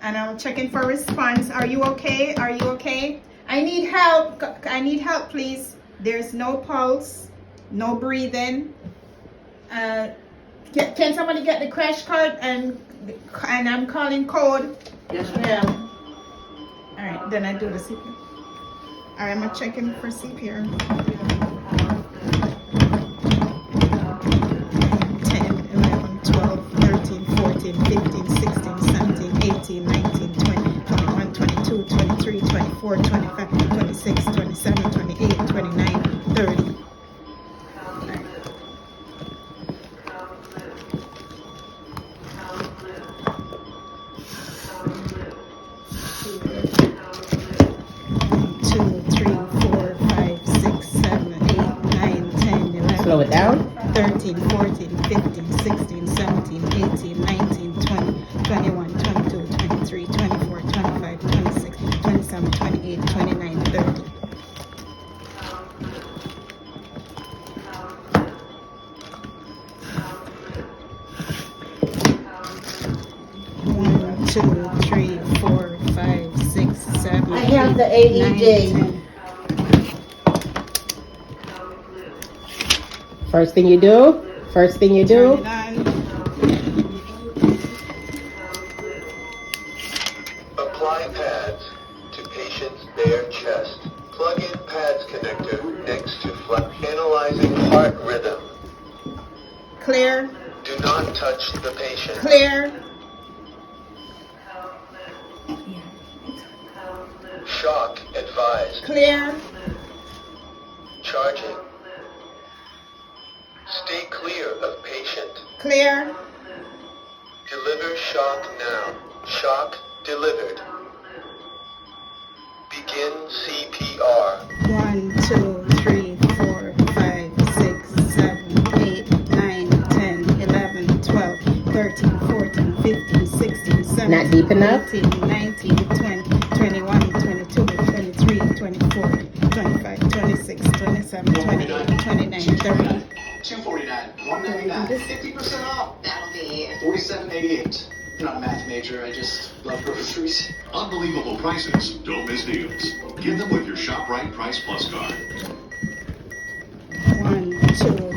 And I'm checking for response. Are you okay? Are you okay? I need help. I need help, please. There's no pulse, no breathing. Can somebody get the crash card and I'm calling code? Yes, ma'am. All right, then I do the CPR. All right, I'm checking for CPR. 10, 11, 12, 13, 14, 15, 16, 17, 18, 19, 20, 21, 22, 23, 24, 25, 26, 27, 28, 29, 30. Slow it down. 13, 14, 15, 16, 17, 18, 19, 20, 21, 22, 23, 24, 25, 26, 27, 28, 29, 30. 1, 2, 3, 4, 5, 6, 7, I have the AED. 9, 10. First thing you do. First thing you do. Apply pads to patient's bare chest. Plug in pads connector next to flap. Analyzing heart rhythm. Clear. Do not touch the patient. Clear. Shock advised. Clear. Charging. Stay clear of patient. Clear. Deliver shock now. Shock delivered. Begin CPR. 1, 2, 3, 4, 5, 6, 7, 8, 9, 10, 11, 12, 13, 14, 15, 16, 17, Not deep enough? 18, 19, 20, 21, 22, 23, 24, 25, 26, 27, 28, 29, 30. $249, $199, 50% off. That'll be $47.88. I'm not a math major, I just love groceries. Unbelievable prices. Don't miss deals. Get them with your ShopRite Price Plus card. 1, 2,